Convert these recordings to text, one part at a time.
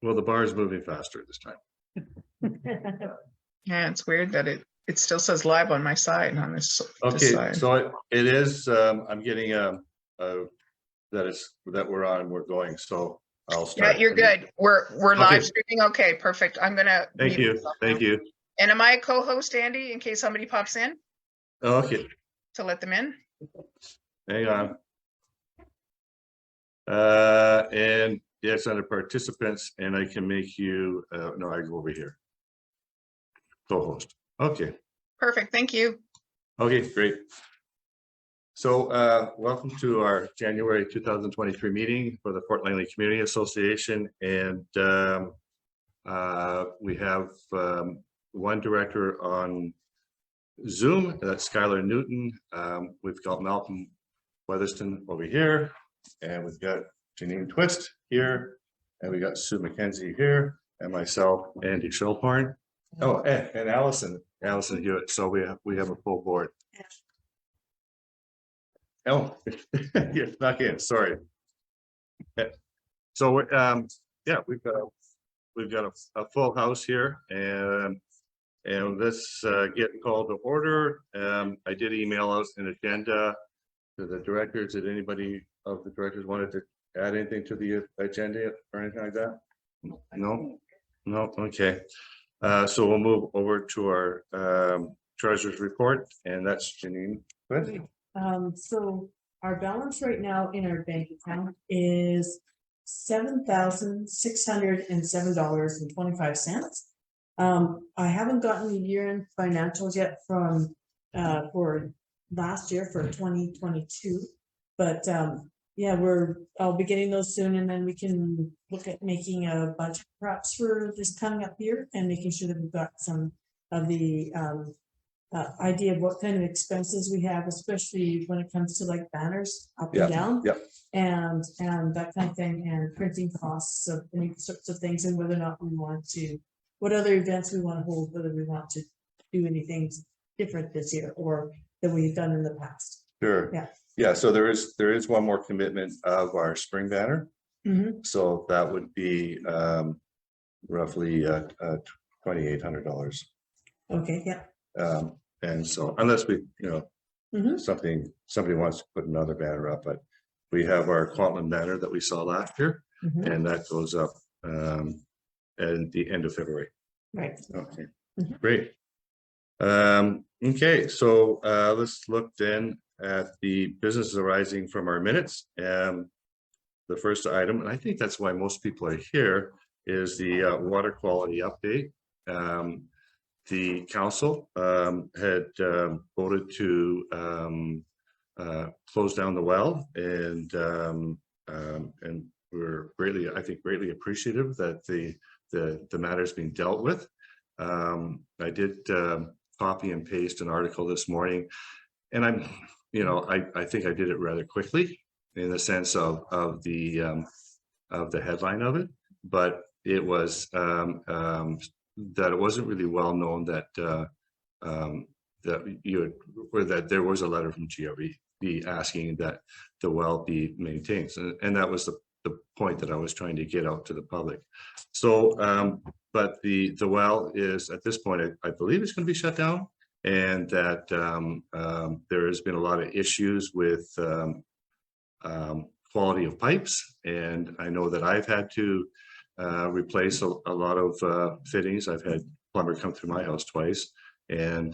Well, the bar is moving faster this time. Yeah, it's weird that it still says live on my side on this Okay, side. so it is, I'm getting that we're on, we're going, so I'll Yeah, start. you're good. We're Okay. live streaming. Okay, perfect. I'm gonna Thank mute you, myself thank now. you. And am I a co-host, Andy, in case somebody pops in Okay, to let them in? hang on. And yes, under participants, and I can make you, no, I go over here. Co-host, okay. Perfect, thank you. Okay, great. So welcome to our January 2023 meeting for the Fort Langley Community Association. And we have one director on Zoom, that's Skylar Newton. We've got Malcolm Weatherston over here, and we've got Janine Twist here, and we got Sue McKenzie here, and myself, Andy Schulhorn. Oh, and Allison Hewitt. So we have a full board. Oh, yeah, not in. Sorry. So yeah, we've got a full house here, and let's get called to order. I did email out an agenda to the directors. Did anybody of the directors wanted to add anything to the agenda or anything like that? No. Okay. So we'll move over to our treasurer's report, and that's Janine. Good. So our balance right now in our bank account is $7,607.25. I haven't gotten the year-end financials yet from for last year for 2022, but yeah, I'll be getting those soon, and then we can look at making a budget perhaps for this coming up year and making sure that we've got some of the idea of what kind of expenses we have, especially when it comes to like banners up and down, and that kind of thing, and printing costs of any sorts of things, and whether or not we want to, what other events we want to hold, whether we want to do anything different this year or that we've done in the past. Sure. Yeah. So there is one more commitment of our spring banner. Mm-hmm. So that would be roughly $2,800. Okay. Yeah. And so unless we, Mm-hmm. somebody wants to put another banner up, but we have our Kwantlen banner that we saw last year, Mm-hmm. and that goes up at the end of February. Right. Okay. Mm-hmm. Great. Okay, so let's look then at the businesses arising from our minutes. The first item, and I think that's why most people are here, is the water quality update. The council had voted to close down the well, and we're greatly appreciative that the matter is being dealt with. I did copy and paste an article this morning, and I think I did it rather quickly in the sense of the headline of it, but it was that it wasn't really well known that that there was a letter from GRE asking that the well be maintained, and that was the point that I was trying to get out to the public. So but the well is at this point, I believe it's going to be shut down, and that there has been a lot of issues with quality of pipes, and I know that I've had to replace a lot of fittings. I've had plumber come through my house twice, and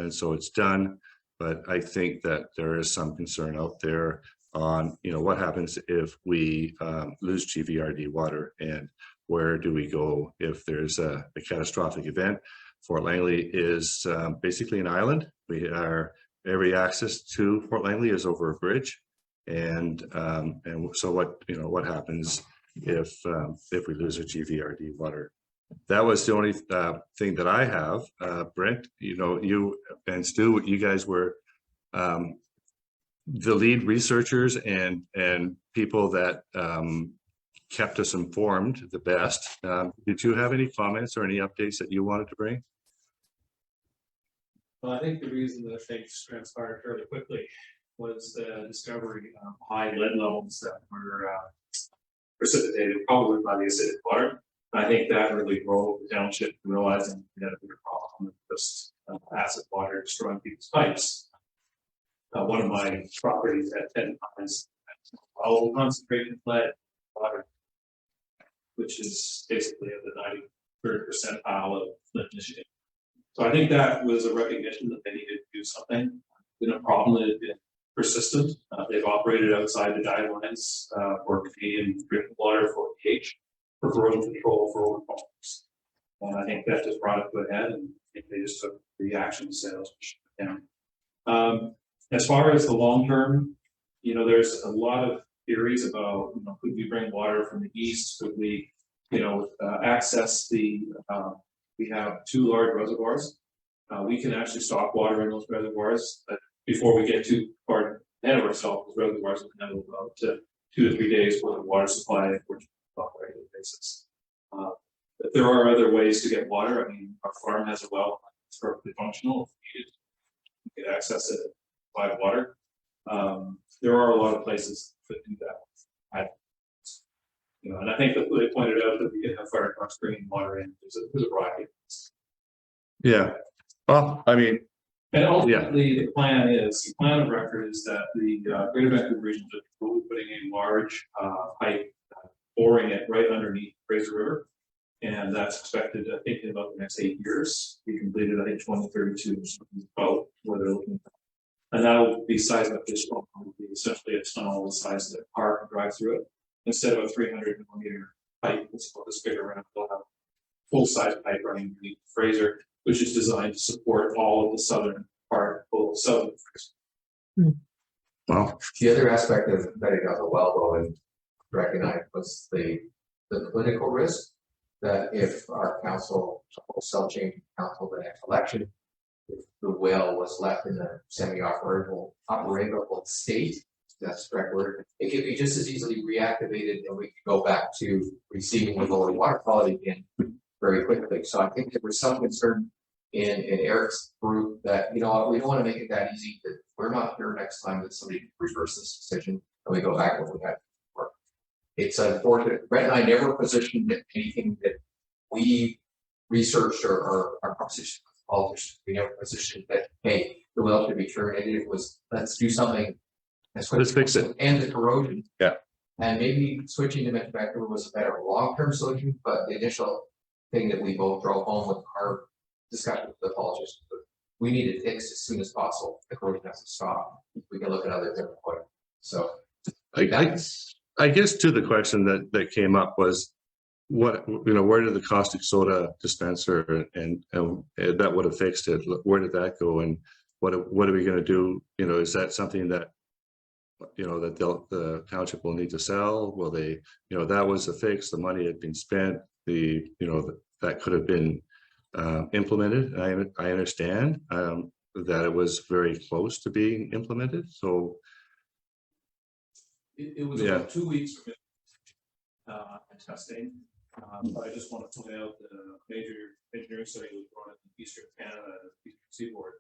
so it's done. But I think that there is some concern out there on what happens if we lose GVRD water, and where do we go if there's a catastrophic event. Fort Langley is basically an island. Every access to Fort Langley is over a bridge, and so what happens if we lose a GVRD water? That was the only thing that I have. Brent, you and Stu, you guys were the lead researchers and people that kept us informed the best. Did you have any comments or any updates that you wanted to bring? Well, I think the reason that things transpired fairly quickly was the discovery of high lead levels that were precipitated probably by the acidic water. I think that really drove the township to realizing we had a bigger problem than just acid water destroying people's pipes. One of my properties at 10 times all concentrated lead water, which is basically at the 93rd percentile of Flint, Michigan. So I think that was a recognition that they needed to do something. Been a problem that had been persistent. They've operated outside the guidelines for Canadian drinking water for pH, for corrosion control, for overflows. And I think that just brought it to a head, and I think they just took the action sales down. As far as the long term, you know, there's a lot of theories about, you know, could we bring water from the east? Could we, you know, access the, we have 2 large reservoirs. We can actually stock water in those reservoirs, but before we get too far ahead of ourselves, those reservoirs can handle about 2 to 3 days worth of water supply if we're on a regular basis. But there are other ways to get water. I mean, our farm has a well, it's perfectly functional. If needed, we can access it by water. There are a lot of places that do that. You know, and I think that they pointed out that we can have fire trucks bringing water in. There's a variety of things. Yeah, well, I mean, And ultimately, the plan of record is that the Greater Vancouver Regional District will be putting a large pipe, boring it right underneath Fraser River. And that's expected, I think, in about the next 8 years. Be completed, I think, 2032, about where they're looking. And that will be seismic district, will be essentially a tunnel the size of the car can drive through it. Instead of a 300 millimeter pipe, it's about this big around, we'll have full-size pipe running underneath Fraser, which is designed to support all of the southern part, both southern Fraser. well, The other aspect of betting on the well, though, and recognize was the political risk that if our council, self-changing council, the next election, if the well was left in a semi-operable state, that's the correct word, it could be just as easily reactivated and we could go back to receiving with lower water quality again very quickly. So I think there was some concern in Eric's group that, you know, we don't want to make it that easy, that we're not here next time that somebody reverse this decision and we go back to what we had before. It's unfortunate. Brett and I never positioned anything that we researched or our proposition with politicians. We never positioned that, hey, the well should be terminated. It was, let's do something. let's fix it. And the corrosion. Yeah. And maybe switching to manufacturer was a better long-term solution, but the initial thing that we both drove home with our discussion with the politicians, we need it fixed as soon as possible. The corrosion has to stop. We can look at other different ways. So I guess to the question that came up was, what, you know, where did the caustic soda dispenser and that would have fixed it? Where did that go? And what are we going to do? You know, is that something that, you know, that the township will need to sell? Will they, you know, that was a fix. The money had been spent. You know, that could have been implemented. I understand that it was very close to being implemented. So It was Yeah. about 2 weeks from and testing. But I just want to point out the major engineering study was run in Eastern Canada, Eastern Seaboard,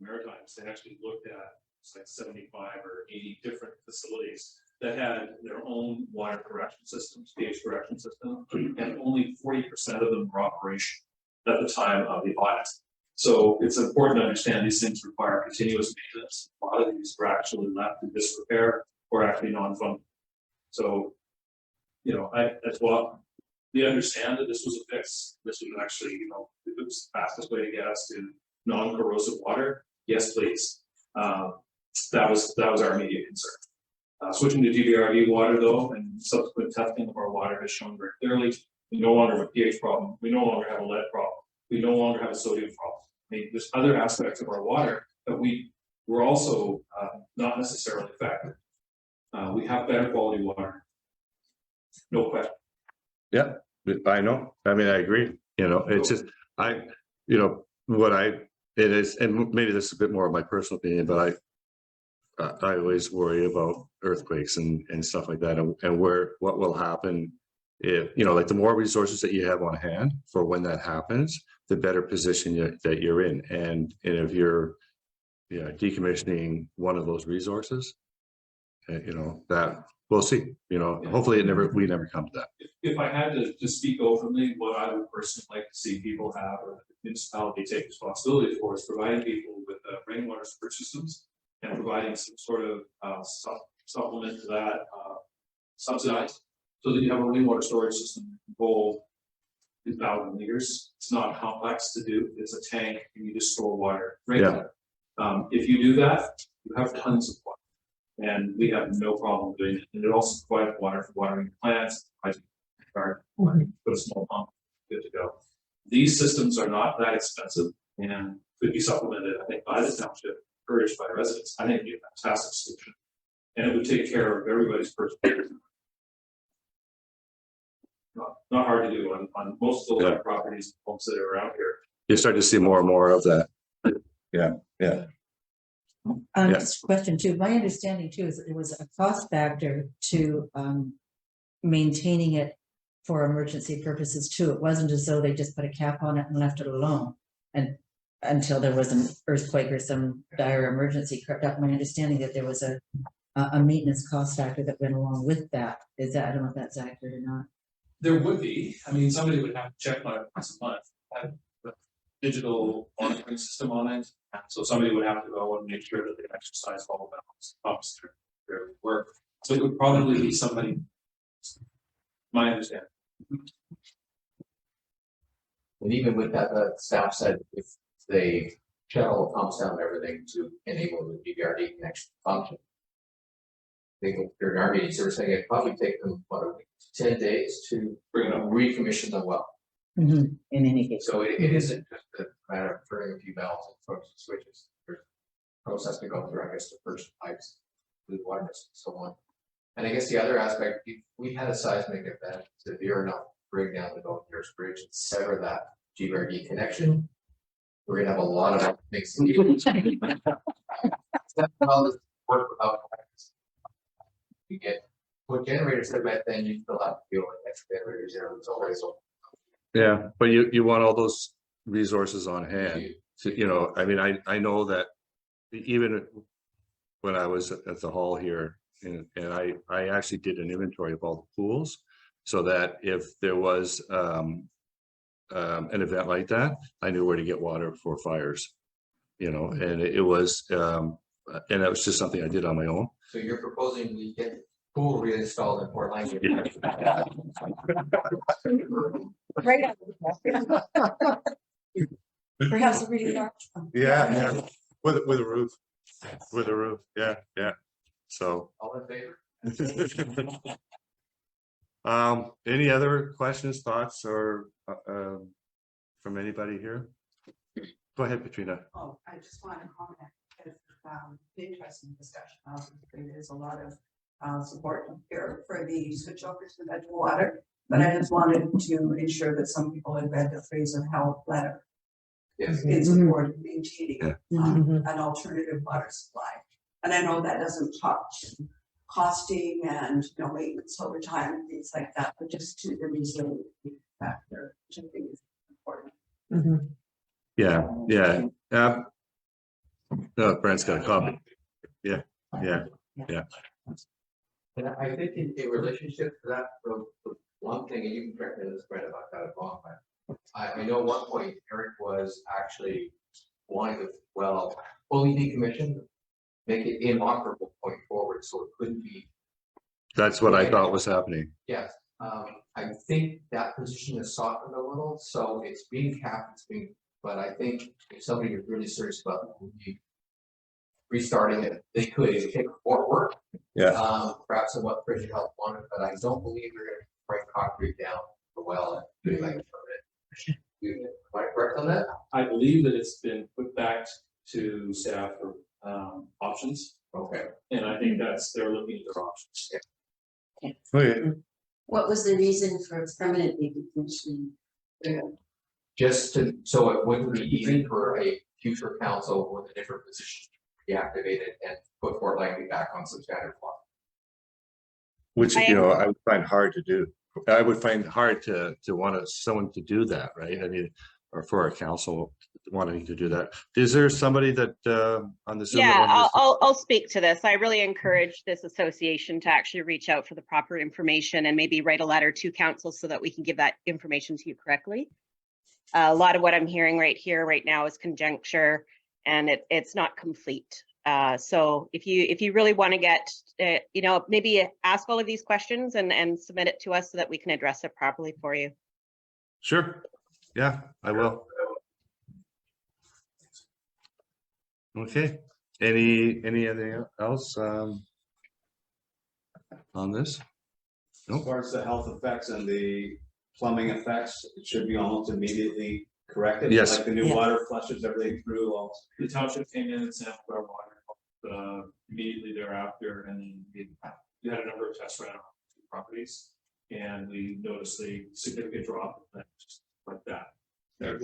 Maritimes. They actually looked at like 75 or 80 different facilities that had their own water correction systems, pH correction system, and only 40% of them were operational at the time of the audit. So it's important to understand these things require continuous maintenance. A lot of these were actually left in disrepair or actually non-functional. So, you know, as well, we understand that this was a fix. This was actually, you know, it was the fastest way to get us to non-corrosive water. Yes, please. That was our immediate concern. Switching to GBRD water, though, and subsequent testing of our water has shown very clearly we no longer have a pH problem. We no longer have a lead problem. We no longer have a sodium problem. I mean, there's other aspects of our water that we were also not necessarily affected. We have better quality water. No question. yeah, I know. I mean, I agree. You know, it's just you know, it is, and maybe this is a bit more of my personal opinion, but I always worry about earthquakes and stuff like that, and what will happen if, you know, like the more resources that you have on hand for when that happens, the better position that you're in. And if you're, decommissioning one of those resources, you know, that we'll see, you know, hopefully we never come to that. If I had to speak openly, what I would personally like to see people have, or the municipality take responsibility for, is providing people with rainwater storage systems and providing some sort of supplement to that, subsidized, so that you have a rainwater storage system that can hold 2,000 liters. It's not complex to do. It's a tank and you just store water. Rainwater. If you do that, you have tons of water. And we have no problem doing it. And it also provides water for watering plants, put a small pump, good to go. These systems are not that expensive and could be supplemented, I think, by the township, encouraged by residents. I think it'd be a fantastic solution. And it would take care of everybody's personal. Not hard to do on most of the properties, homes that are around here. You start to see more and more of that. Yeah. Just a question too. My understanding too is that there was a cost factor to maintaining it for emergency purposes too. It wasn't as though they just put a cap on it and left it alone and until there was an earthquake or some dire emergency crept up. My understanding that there was a maintenance cost factor that went along with that. Is that, I don't know if that's accurate or not. There would be. I mean, somebody would have to check on it once a month. Have a digital monitoring system on it. So somebody would have to go and make sure that they exercise all balance pumps their work. So it would probably be somebody, my understanding. And even with that, the staff said if they shut all the pumps down and everything to enable the GBRD connection to function. During our meetings, they were saying it'd probably take them, what, a week, 10 days to bring it up, recommission the well. In any case. So it isn't just a matter of turning a few valves and throwing some switches. There's a process to go through, I guess, to first pipes, the water and so on. And I guess the other aspect, if we had a seismic event severe enough to bring down the Golden Years Bridge and sever that GBRD connection, we're gonna have a lot of other things to do. Well, this work without practice. You get what generators have met, then you still have to deal with extra generators there. It's always so. Yeah, but you want all those resources on hand. To, you know, I mean, I know that even when I was at the hall here, and I actually did an inventory of all the pools, so that if there was an event like that, I knew where to get water for fires. You know, and it was that was just something I did on my own. So you're proposing we get the pool reinstalled in Port Langley? Right. Perhaps a really large one. Yeah, with a roof, yeah. So. All in favor? Any other questions, thoughts, or from anybody here? Go ahead, Katrina. Oh, I just want to comment, because interesting discussion. Obviously, there's a lot of support here for the switch over to the vegetable water, but I just wanted to ensure that some people had read the Fraser Health letter Yes. in support of maintaining Mhm. an alternative water supply. And I know that doesn't touch costing and maintenance over time and things like that, but just to the resiliency factor, which I think is important. Mhm. Yeah. Brent's got a copy. Yeah. And I think in relationship to that, the one thing, and you can correct me this, Brett, if I got it wrong, but I know at one point Eric was actually wanting to, well, fully decommissioned, make it inoperable going forward, so it couldn't be. That's what I thought was happening. Yes, I think that position has softened a little, so it's being capped, but I think if somebody is really serious about restarting it, they could. It would take more work. Yeah. Perhaps than what Fraser Health wanted, but I don't believe they're gonna break concrete down for well and doing like a permit. Am I correct on that? I believe that it's been put back to staff for options, Okay. and I think they're looking at their options. Okay. What was the reason for permanently decommissioning? So it wouldn't be easy for a future council with a different position to reactivate it and put Fort Langley back on some standard block. Which, you know, I would find hard to do. I would find hard to want someone to do that, right? I mean, or for our council wanting to do that. Is there somebody that on the Zoom? that Yeah, wants to- I'll speak to this. I really encourage this association to actually reach out for the proper information and maybe write a letter to council so that we can give that information to you correctly. A lot of what I'm hearing right here, right now is conjecture, and it's not complete. So if you really want to get, maybe ask all of these questions and submit it to us so that we can address it properly for you. Sure. Yeah, I will. Okay. Anything else on this? As far as the health effects and the plumbing effects, it should be almost immediately corrected. Yes. Like the new Yeah. water flushes everything through all. The township came in and sampled our water immediately thereafter, and then we had a number of tests ran on properties, and we noticed a significant drop just like that. When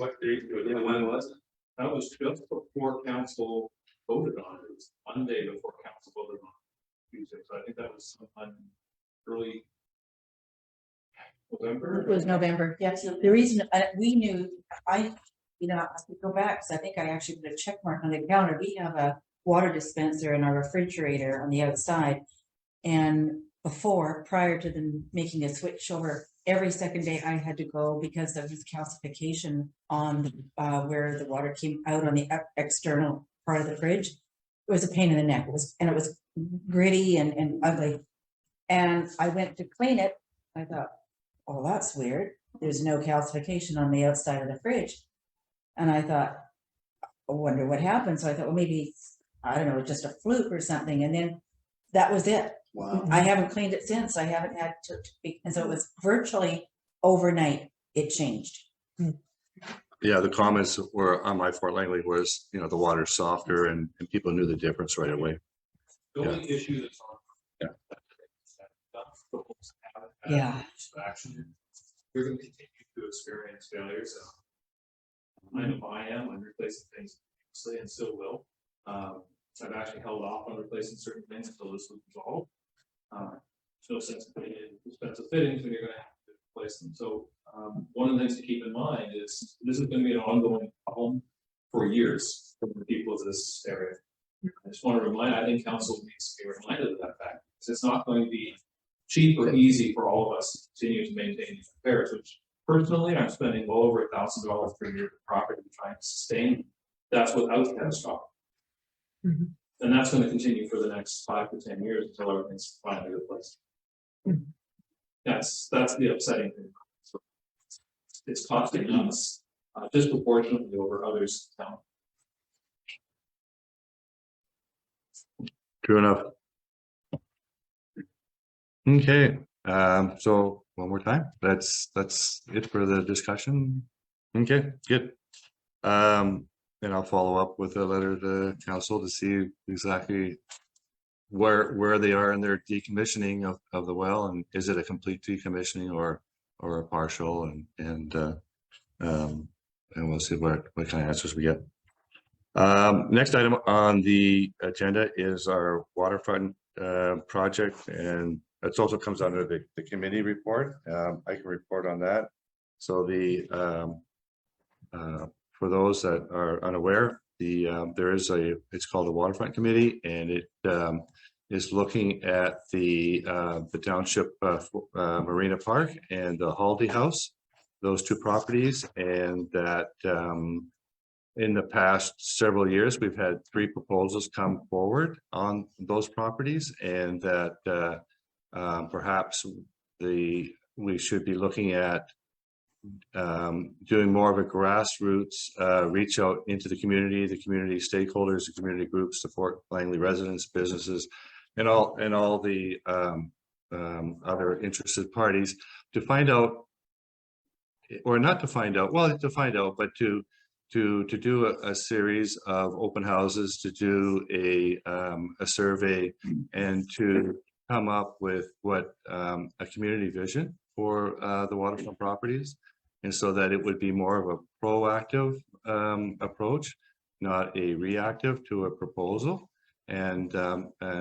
was it? That was just before council voted on it. It was Monday before council voted on it. Tuesday. So I think that was sometime early November. It was November, yes. The reason we knew, I could go back, because I think I actually put a check mark on the counter. We have a water dispenser in our refrigerator on the outside. And prior to them making a switch over, every second day I had to go because there was calcification on where the water came out on the external part of the fridge. It was a pain in the neck. It was gritty and ugly. And I went to clean it. I thought, oh, that's weird. There's no calcification on the outside of the fridge. And I thought, I wonder what happened. So I thought, well, maybe, I don't know, just a fluke or something. And then that was it. Wow. I haven't cleaned it since. I haven't had to and so it was virtually overnight. It changed. Yeah, the comments were on my Fort Langley was, the water's softer and people knew the difference right away. The only issue that's on. Yeah. Action. You're going to continue to experience failures. I know I am. I'm replacing things previously and still will. I've actually held off on replacing certain things until this was resolved. There's no sense in putting in expensive fittings when you're going to have to replace them. So one of the things to keep in mind is this is going to be an ongoing problem for years for the people of this area. I just want to I think council needs to be reminded of that fact, because it's not going to be cheap or easy for all of us to continue to maintain these repairs, which personally I'm spending well over $1,000 per year for property trying to sustain. That's without catastrophic. Mhm. And that's going to continue for the next 5 to 10 years until everything's finally replaced. That's the upsetting thing. So it's costing us disproportionately over others in town. True enough. Okay, so one more time, that's it for the discussion. Okay, good. And I'll follow up with a letter to council to see exactly where they are in their decommissioning of the well, and is it a complete decommissioning or a partial, and we'll see what kind of answers we get. Next item on the agenda is our waterfront project, and it also comes under the committee report. I can report on that. So for those that are unaware, there is it's called the Waterfront Committee, and it is looking at the Township Marina Park and the Haldy House, those two properties, and that in the past several years, we've had 3 proposals come forward on those properties, and that perhaps we should be looking at doing more of a grassroots reach out into the community stakeholders, the community groups, support Langley residents, businesses, and all the other interested parties to find out, or not to find out, well, to find out, but to do a series of open houses, to do a survey, and to come up with what a community vision for the waterfront properties, and so that it would be more of a proactive approach, not a reactive to a proposal. And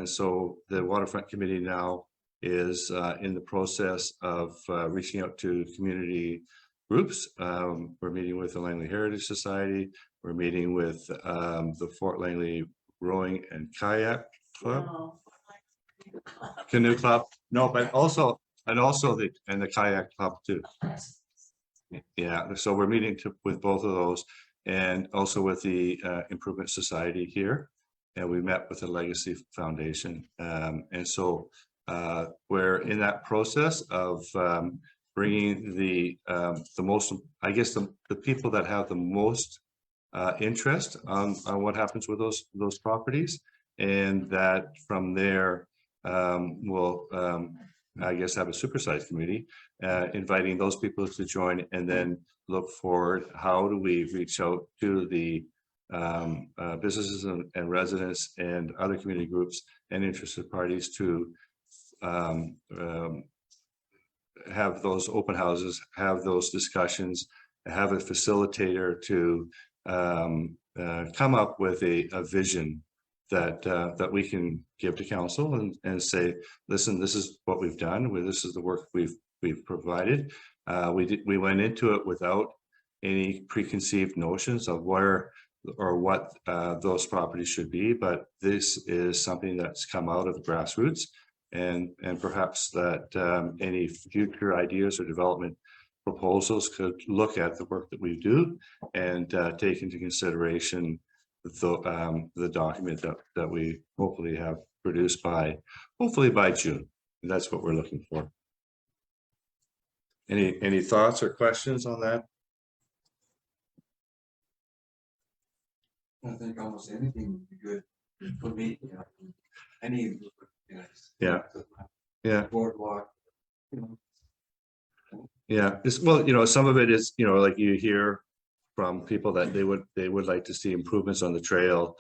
so the Waterfront Committee now is in the process of reaching out to community groups. We're meeting with the Langley Heritage Society. We're meeting with the Fort Langley Rowing and Kayak Club, Oh, Canoe Club. No, but also the Kayak Club too. Yeah, so we're meeting with both of those, and also with the Improvement Society here. And we met with the Legacy Foundation. And so we're in that process of bringing the most, I guess, the people that have the most interest on what happens with those properties. And that from there, we'll, I guess, have a supersize committee, inviting those people to join, and then look forward, how do we reach out to the businesses and residents and other community groups and interested parties to have those open houses, have those discussions, have a facilitator to come up with a vision that we can give to council and say, listen, this is what we've done, this is the work we've provided. We went into it without any preconceived notions of where or what those properties should be, but this is something that's come out of the grassroots, and perhaps that any future ideas or development proposals could look at the work that we do and take into consideration the document that we hopefully have produced hopefully by June. And that's what we're looking for. Any thoughts or questions on that? I think almost anything would be good for me, you know, any, you know, Yeah. Yeah. boardwalk, you know. Yeah, well, some of it is, like you hear from people that they would like to see improvements on the trail,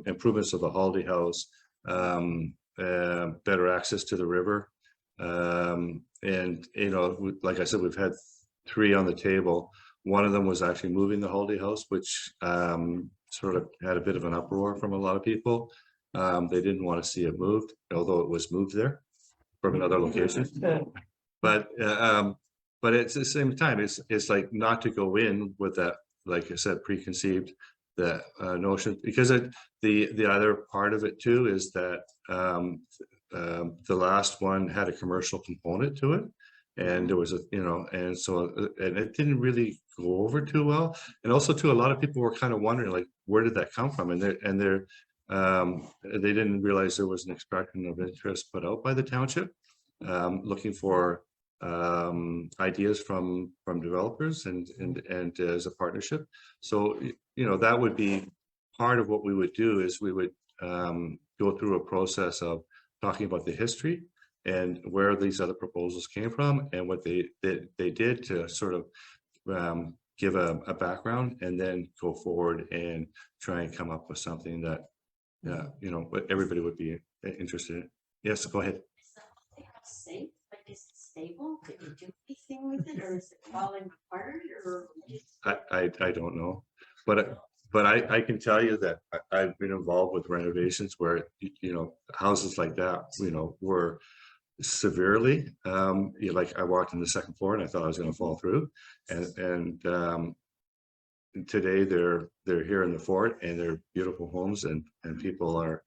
improvements of the holiday house, better access to the river. And, like I said, we've had 3 on the table. One of them was actually moving the holiday house, which sort of had a bit of an uproar from a lot of people. They didn't want to see it moved, although it was moved there from another location. But it's at the same time, it's like not to go in with that, like I said, preconceived the notion, because the other part of it too is that the last one had a commercial component to it, and there was and it didn't really go over too well. And also too, a lot of people were kind of wondering, like, where did that come from? And they didn't realize there was an expression of interest put out by the township, looking for ideas from developers and as a partnership. So that would be part of what we would do, is we would go through a process of talking about the history and where these other proposals came from and what they did to sort of give a background, and then go forward and try and come up with something that everybody would be interested in. Yes, go ahead. Safe, like, is it stable? Did you do anything with it, or is it falling apart, or? I don't know, but I can tell you that I've been involved with renovations where houses like that were severely like, I walked in the second floor and I thought I was going to fall through, and today they're here in the fort, and they're beautiful homes, and people are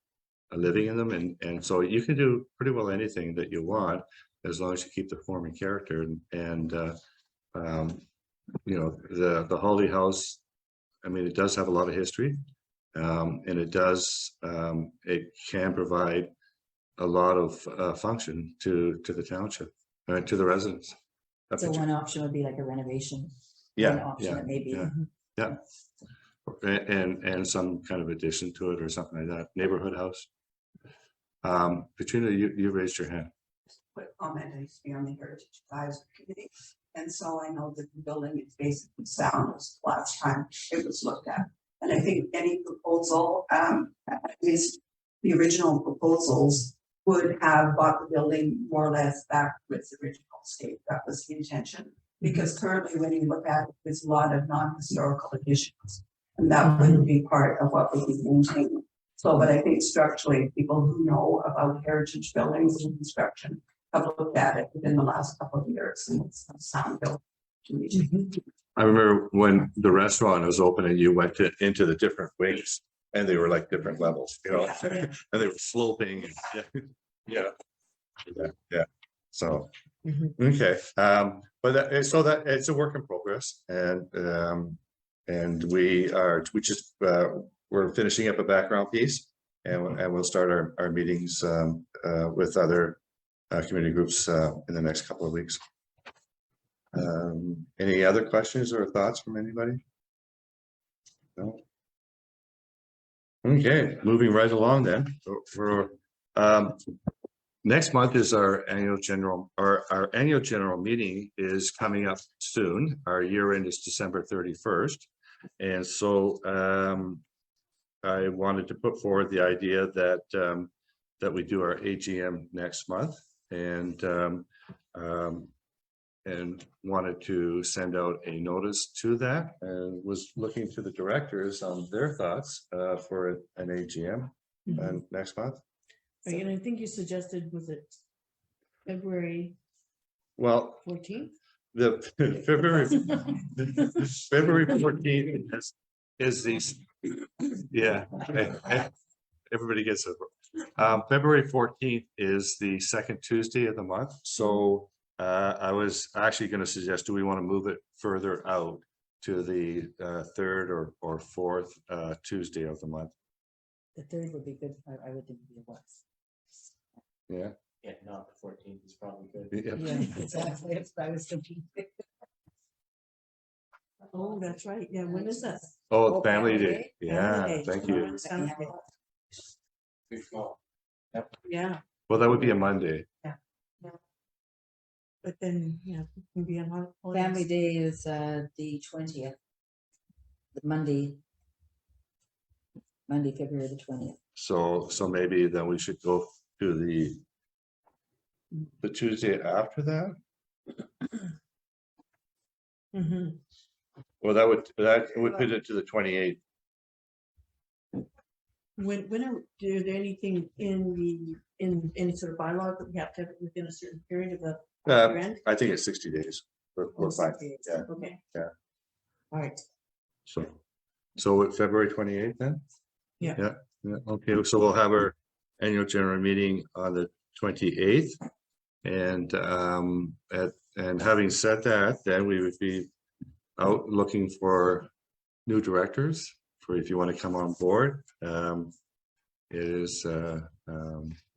living in them, and so you can do pretty well anything that you want, as long as you keep the form and character. And the Holiday House, I mean, it does have a lot of history, and it can provide a lot of function to the township, to the residents. So one option would be like a renovation. Yeah, One option yeah, that maybe. yeah. And some kind of addition to it or something like that. Neighborhood house. Katrina, you raised your hand. Quick comment, I used to be on the Heritage Advisory Committee, and so I know that the building is basically sound as the last time it was looked at. And I think any proposal, is the original proposals would have bought the building more or less back to its original state. That was the intention, because currently when you look at it, there's a lot of non-historical additions, and that wouldn't be part of what would be maintained. So, but I think structurally, people who know about heritage buildings and construction have looked at it within the last couple of years, and it's a sound building. I remember when the restaurant was open and you went into the different wings and they were like different levels, you know, and they were sloping. Yeah. Yeah. So, okay. But so that it's a work in progress and we just, we're finishing up a background piece and we'll start our meetings with other community groups in the next couple of weeks. Any other questions or thoughts from anybody? No. Okay, moving right along then. For next month is our annual general meeting is coming up soon. Our year end is December 31st. And so I wanted to put forward the idea that that we do our AGM next month and wanted to send out a notice to that and was looking to the directors on their thoughts for an AGM next month. Right, and I think you suggested, was it February Well, 14th? the February 14th is these, yeah. Everybody gets it. February 14th is the second Tuesday of the month. So I was actually going to suggest, do we want to move it further out to the third or fourth Tuesday of the month? The third would be good. I would think it was. Yeah. Yeah, not the 14th is probably good. Yeah, exactly. That's what I was thinking. Oh, that's right. Yeah, when is that? Oh, Oh, Family Family Day. Day? Yeah, Family Day. thank you. That sounds good. Yeah, Well, that would be a Monday. but then, yeah, it can be on holidays. Family Day is the 20th. The Monday, February the 20th. So maybe then we should go to the Tuesday after that. Mhm. Well, that would put it to the 28th. When are there anything in any sort of bylaw that we have to have it within a certain period of the year end? I think it's 60 days. We're fine. Yeah. Okay. Yeah. All right. So with February 28th then? Yeah. Yeah. Okay, so we'll have our annual general meeting on the 28th. And having said that, then we would be out looking for new directors for if you want to come on board. It is an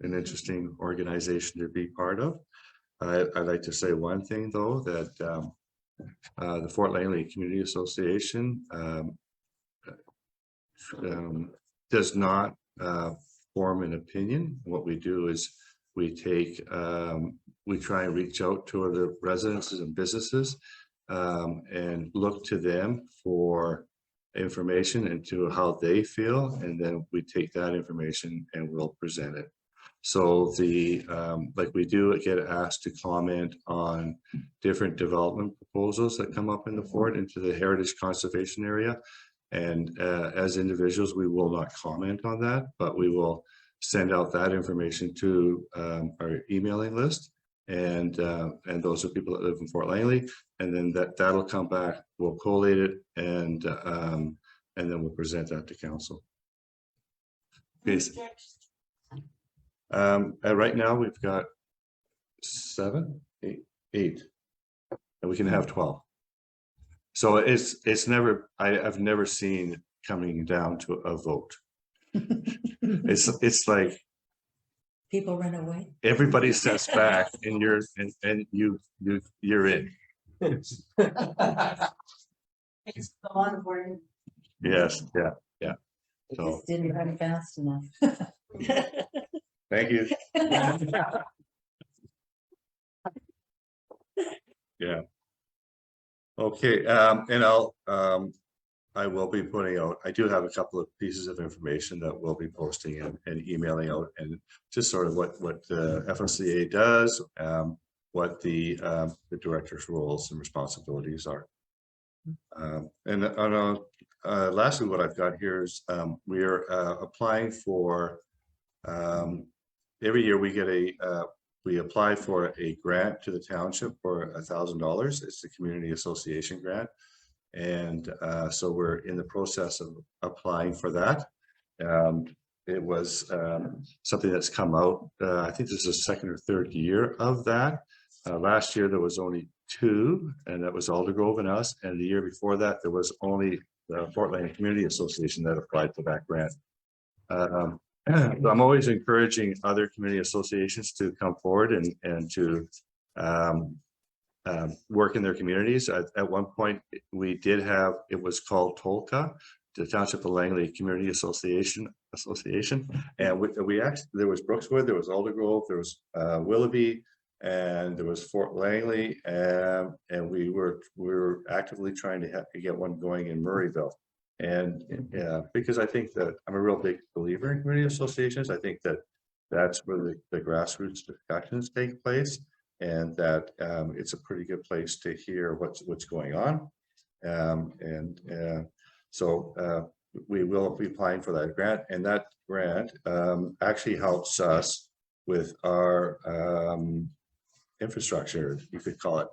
interesting organization to be part of. I'd like to say one thing though, that the Fort Langley Community Association does not form an opinion. What we do is we try and reach out to the residences and businesses and look to them for information into how they feel, and then we take that information and we'll present it. So like we do get asked to comment on different development proposals that come up in the fort into the heritage conservation area. And as individuals, we will not comment on that, but we will send out that information to our emailing list. And those are people that live in Fort Langley, and then that'll come back. We'll collate it, and then we'll present that to council. Okay. Right now we've got 8, and we can have 12. So it's never. I've never seen coming down to a vote. It's like People run away. everybody sets back, and you're in. It's the lawn board. Yes, yeah. It So just didn't run fast enough. thank you. Yeah. Okay, and I will be putting out, I do have a couple of pieces of information that we'll be posting and emailing out, and just sort of what the FSCA does, what the director's roles and responsibilities are. And lastly, what I've got here is we are applying for, every year we get we applied for a grant to the township for $1,000. It's the community association grant. And so we're in the process of applying for that. It was something that's come out. I think this is the second or third year of that. Last year there was only 2, and that was Aldergrove and us. And the year before that, there was only the Fort Langley Community Association that applied for that grant. So I'm always encouraging other community associations to come forward and to work in their communities. At one point, we did have, it was called TOLCA, the Township of Langley Community Association, and we actually, there was Brookswood, there was Aldergrove, there was Willoughby, and there was Fort Langley, and we were actively trying to get one going in Murrayville. And because I think that I'm a real big believer in community associations. I think that that's where the grassroots discussions take place, and that it's a pretty good place to hear what's going on. So we will be applying for that grant, and that grant actually helps us with our infrastructure, you could call it.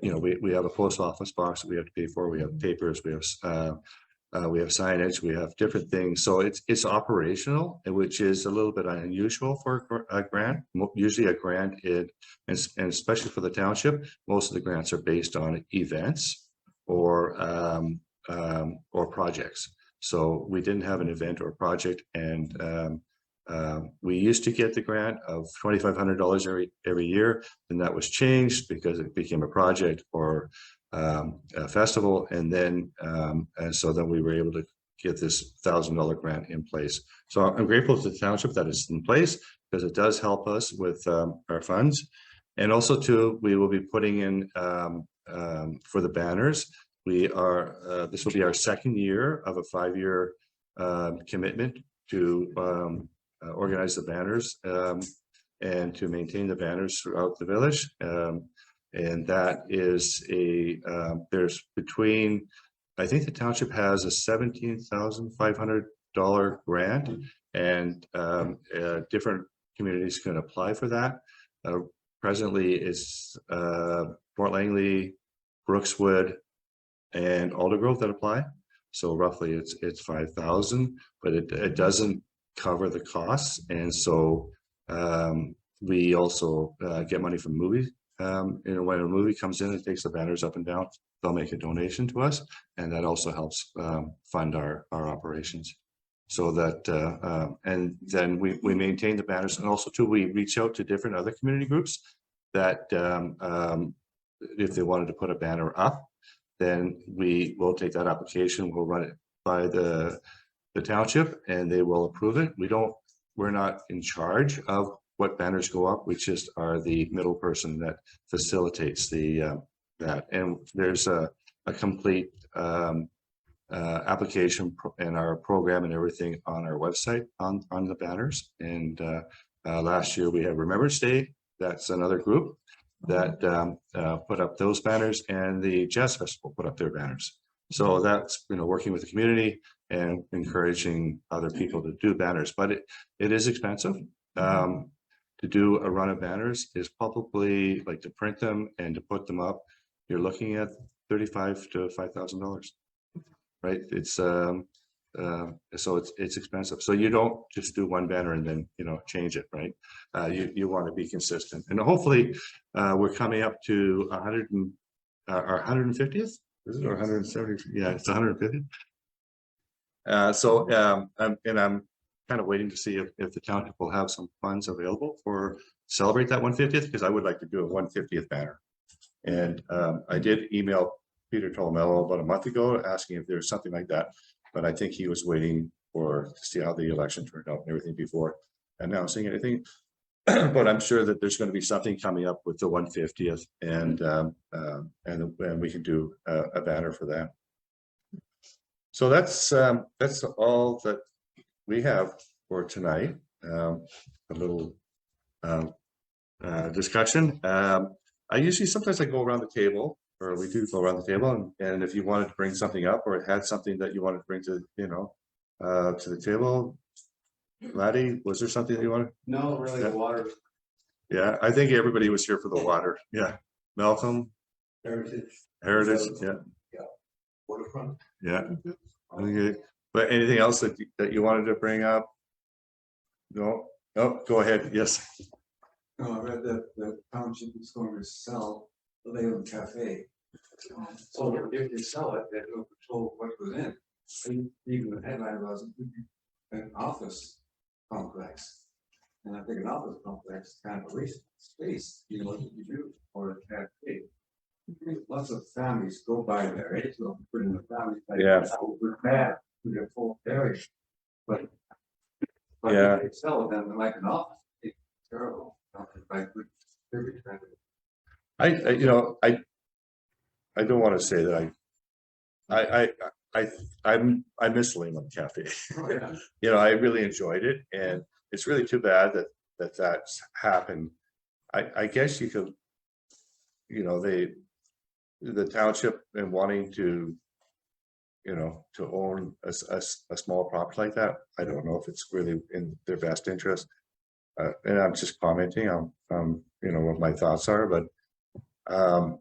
You know, we have a post office box that we have to pay for. We have papers. We have signage. We have different things. So it's operational, which is a little bit unusual for a grant. Usually a grant, and especially for the township, most of the grants are based on events or projects. So we didn't have an event or project, and we used to get the grant of $2,500 every year, and that was changed because it became a project or a festival, and then so then we were able to get this $1,000 grant in place. So I'm grateful to the township that it's in place, because it does help us with our funds. And also too, we will be putting in for the banners. We are this will be our second year of a 5-year commitment to organize the banners and to maintain the banners throughout the village. And that is there's between, I think the township has a $17,500 grant, and different communities can apply for that. Presently, it's Fort Langley, Brookswood, and Aldergrove that apply. So roughly it's 5,000, but it doesn't cover the costs. And so we also get money from movies. You know, when a movie comes in and takes the banners up and down, they'll make a donation to us, and that also helps fund our operations. So that and then we maintain the banners, and also too, we reach out to different other community groups that if they wanted to put a banner up, then we will take that application, we'll run it by the township, and they will approve it. We're not in charge of what banners go up. We just are the middle person that facilitates the that. And there's a complete application and our program and everything on our website on the banners. And last year we had Remembrance Day. That's another group that put up those banners, and the Jazz Festival put up their banners. So that's, you know, working with the community and encouraging other people to do banners, but it is expensive. To do a run of banners is probably, like, to print them and to put them up, you're looking at $3,500 to $5,000, right? It's so it's expensive. So you don't just do one banner and then, you know, change it, right? You want to be consistent, and hopefully we're coming up to our 150th. Is it, or 170? Yeah, it's 150. So I'm kind of waiting to see if the township will have some funds available for celebrate that 150th, because I would like to do a 150th banner. And I did email Peter Tolomello about a month ago asking if there's something like that, but I think he was waiting to see how the election turned out and everything before announcing anything. But I'm sure that there's going to be something coming up with the 150th, and we can do a banner for that. So that's all that we have for tonight. A little discussion. I usually sometimes I go around the table, or we do go around the table, and if you wanted to bring something up or had something that you wanted to bring to to the table, Laddie, was there something that you wanted? No, really, the water Yeah, I think everybody was here for the water. Yeah. Malcolm, Heritage. Heritage, yeah, Waterfront. yeah. Okay, but anything else that you wanted to bring up? No, oh, go ahead, yes. No, I read that the township is going to sell the Langley Cafe. So if they sell it, they don't control what goes in. And even the headline was an office complex. And I think an office complex is kind of a waste of space, you know, what you do, or a cafe. Lots of families go by there, it's not put in the family. Yeah. We're bad to their full area. But Yeah. if they sell it, then like an office, it's terrible. Like, very expensive. You know, I don't want to say that I miss Lehman Cafe. Oh, yeah. You know, I really enjoyed it, and it's really too bad that's happened. I guess you could, you know, the township and wanting to, you know, to own a small property like that. I don't know if it's really in their best interest. And I'm just commenting on, you know, what my thoughts are, but I'm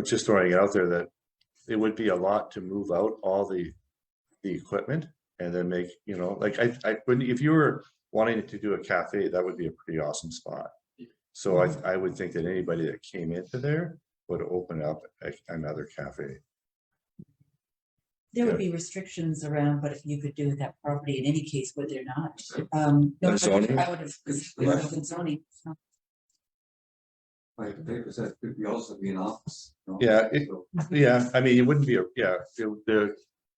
just throwing it out there that it would be a lot to move out all the equipment and then make, you know, like if you were wanting to do a cafe, that would be a pretty awesome spot. So I would think that anybody that came into there would open up another cafe. There would be restrictions around what you could do with that property in any case, would there not? The zoning? I would have zoning. Like the paper says, could be also be an office. you know, Yeah, so- Yeah, I mean, it wouldn't be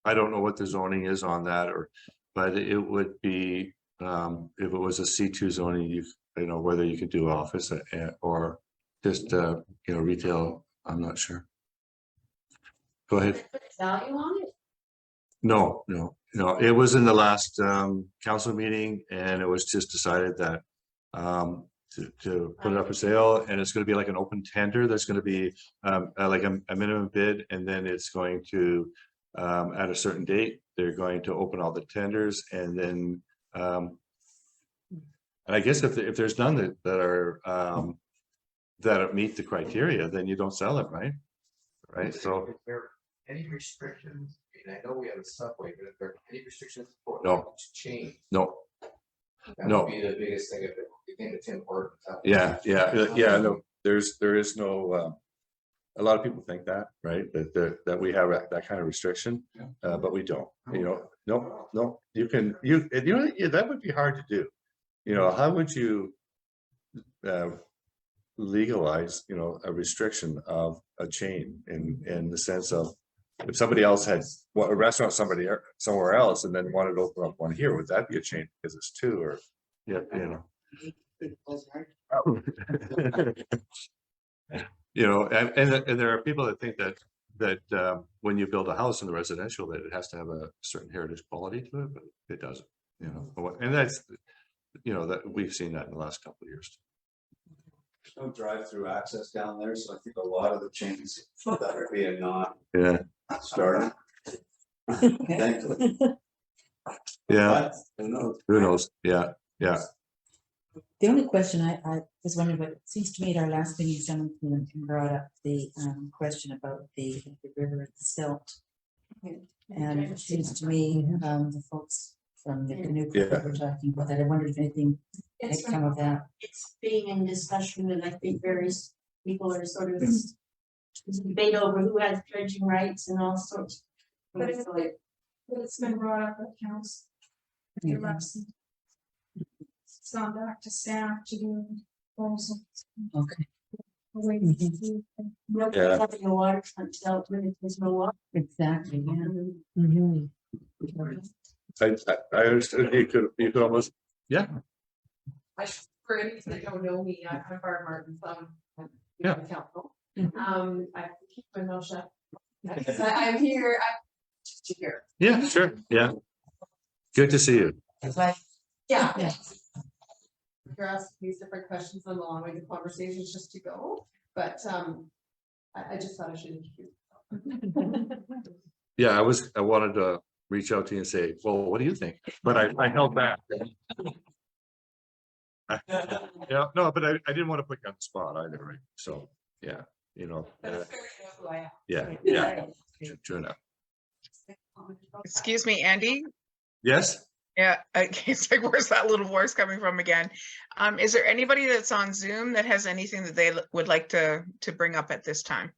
I don't know what the zoning is on that, but it would be, if it was a C2 zoning, you know, whether you could do office or just, you know, retail, I'm not sure. Go ahead. Put value on it? No, it was in the last council meeting, and it was just decided that to put it up for sale, and it's gonna be like an open tender. There's gonna be like a minimum bid, and then it's going to at a certain date, they're going to open all the tenders, and then and I guess if there's none that are that meet the criteria, then you don't sell it, right? Right, so Is there any restrictions? I mean, I know we have a subway, but if there are any restrictions for No. like, to change, no, that No. would be the biggest thing if it became a Tim Hortons. yeah, no, there is no a lot of people think that, right, that we have that kind of restriction, but we don't, you know. No, you know, yeah, that would be hard to do. You know, how would you legalize, you know, a restriction of a chain in the sense of if somebody else had a restaurant somewhere else and then wanted to open up one here, would that be a chain because it's two, or yeah, you know. You know, and there are people that think that when you build a house in the residential, that it has to have a certain heritage quality to it, but it doesn't, you know. And that's, you know, that we've seen that in the last couple of years. There's no drive-through access down there, so I think a lot of the chains that are being not Yeah, started. Thankfully. yeah, But who knows? who knows, yeah. The only question I was wondering, but it seems to me at our last meeting, someone brought up the question about the river and the silt. And it seems to me, the folks from the canoe club Yeah. were talking about that. I wondered if anything had It's come of that. it's being in discussion, and I think various people are sort of there's a debate over who has dredging rights and all sorts. But it's like, but it's been brought up at council. It's gone back to staff to do. Okay. Yeah. Having the water front dealt with it, there's no water. Exactly, yeah. Mhm. I understand, you could almost, yeah, For any that don't know me, I'm Barb Martin, Yeah. council. I have to keep my mouth shut. I'm here, to hear. yeah, sure, yeah. Good to see you. Yeah. You're asking these different questions and allowing the conversations just to go, but I just thought I should introduce. Yeah, I wanted to reach out to you and say, well, what do you think? But I held back. Yeah, no, but I didn't want to put you on the spot either, right? So, yeah, you know, yeah, yeah, true enough. Excuse me, Andy? Yes? Yeah, it's like, where's that little voice coming from again? Is there anybody that's on Zoom that has anything that they would like to bring up at this time?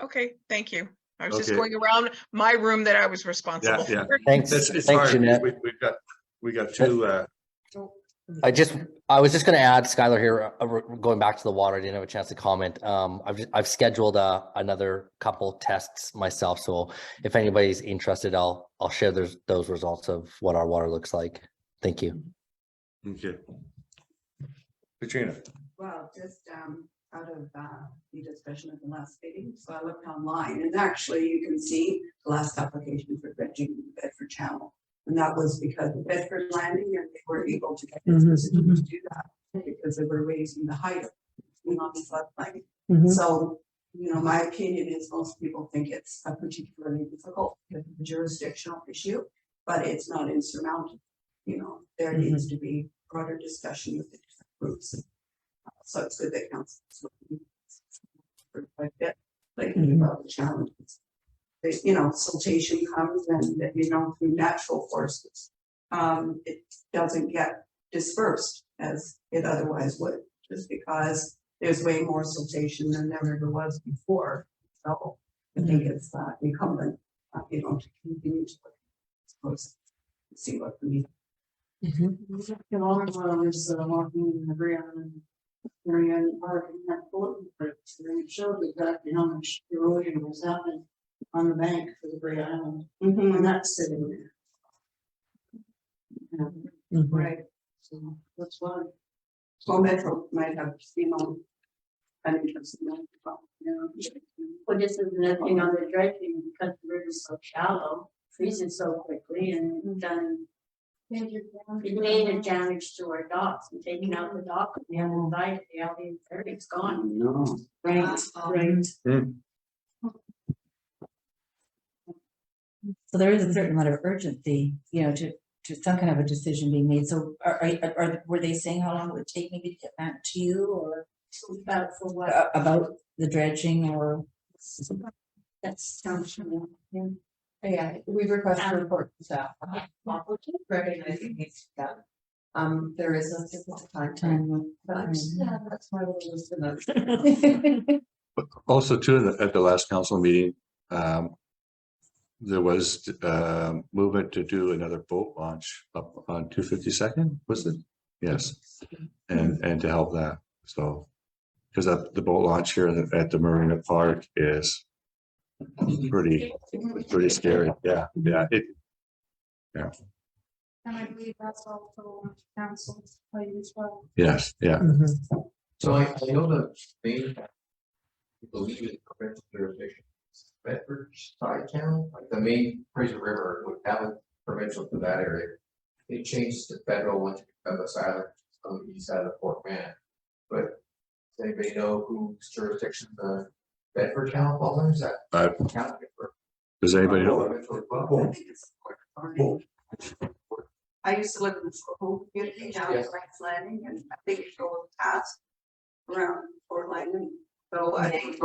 Okay, thank you. I was just Okay. going around my room that I was responsible Yeah. for. Thanks, It's thanks, hard. Jeanette. We got two, I was just gonna add, Skylar here, going back to the water, I didn't have a chance to comment. I've scheduled another couple tests myself, so if anybody's interested, I'll share those results of what our water looks like. Thank you. okay. Katrina, Well, just out of the discussion at the last meeting, so I looked online and actually you can see the last application for dredging the Bedford Channel. And that was because of Bedford Landing and they were able to get this decision to do that because they were raising the height of the floodplain. So, you know, my opinion is most people think it's a particularly difficult jurisdictional issue, but it's not insurmountable. You know, there needs to be broader discussion with the different groups. So it's good that council is looking like that, thinking about the challenges. You know, siltation comes and you know, through natural forces, it doesn't get dispersed as it otherwise would, just because there's way more siltation than there ever was before. So I think it's incumbent, you know, to continue to look, see what we need. Walking in the ground area and park and that bulletin breaks, and it showed exactly how much erosion was happening on the bank for the Great Island, and that's sitting there. Right, so that's why. So Metro might have, you know, an interest in that. Well, this is another thing on the dredging, because the river's so shallow, freezes so quickly, and done major damage to our docks, and taking out the dock on the other side, the Albion Ferry, it's gone. No. Right, right. So there is a certain amount of urgency, you know, to some kind of a decision being made. So were they saying how long it would take maybe to get back to you, or About for what? about the dredging, or? That's sounds familiar. Yeah, we've requested a report to staff. Recognizing needs to be done. There is a typical time, but that's my little list of notes. but also too, at the last council meeting, there was movement to do another boat launch up on 252nd, was it? Yes, and to help that. So, because the boat launch here at the Marina Park is pretty scary. Yeah, yeah. And I believe that's also council's play as well. Yes, yeah. So I know the main, I believe it provincial jurisdiction, Bedford side channel, like the main Fraser River would have a provincial to that area. It changed to federal once you become a silent on the east side of the Fort Man. But does anybody know whose jurisdiction the Bedford channel falls under? Is that county? Does anybody know? I think it's I used to live in the school community down in Grants Landing, and I think it goes past around Fort Lyman. So I think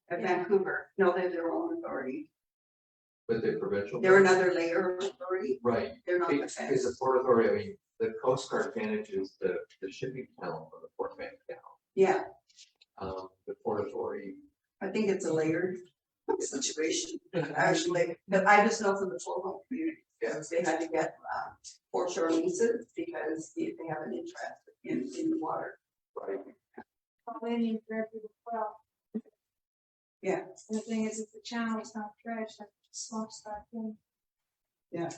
at Vancouver, no, they're their own authority. But the provincial? They're another layer of authority. Right. They're not the It's feds. a port authority. I mean, the Coast Guard manages the shipping channel for the Fort Man Canal. Yeah, The port authority. I think it's a layered situation, actually, but I just know from the Florida community, because they had to get foreshore leases because they have an interest in the water. Right. Well. Yeah. The thing is, if the channel is not dredged, that just slumps back in. Yeah.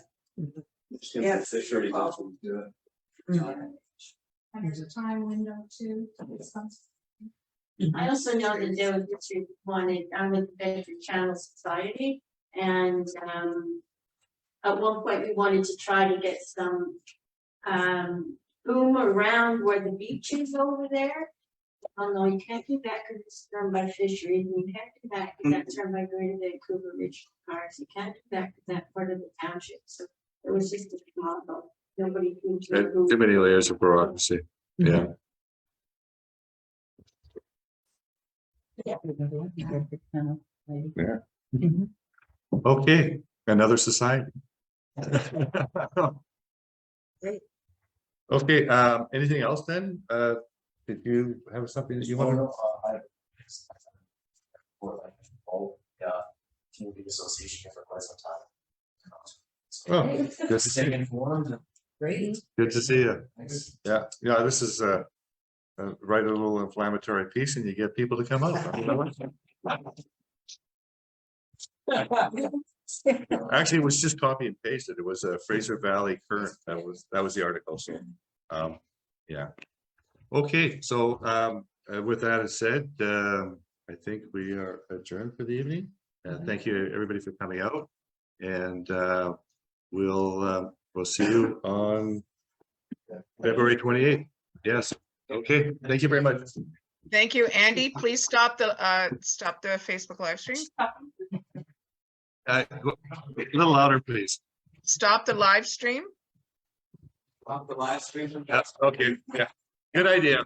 Yeah, fisheries also do it. And there's a time window too. I also know that there was district wanted, I'm with the Bedford Channel Society, and at one point we wanted to try to get some boom around where the beach is over there. Oh no, you can't do that because it's run by fisheries, and you can't do that because that's run by Greater Vancouver Regional Parks. You can't do that because that's part of the township. So It was just a small, but nobody. came to Too approve. many layers of bureaucracy. Yeah. Yeah. Yeah. Okay, another society. Great. Okay, anything else then? Did you have something that you want to? Community association for quite some time. Oh, good to see you. Great. Good to see you. Yeah, yeah, this is write a little inflammatory piece and you get people to come out. Actually, it was just copy and pasted. It was a Fraser Valley Current. That was the article. So, yeah. Okay, so with that said, I think we are adjourned for the evening. Thank you, everybody, for coming out, and we'll see you on February 28th. Yes. Okay. Thank you very much. Thank you, Andy. Please stop the Facebook live stream. A little louder, please. Stop the live stream. Off the live stream. Yes. Okay. Yeah. Good idea.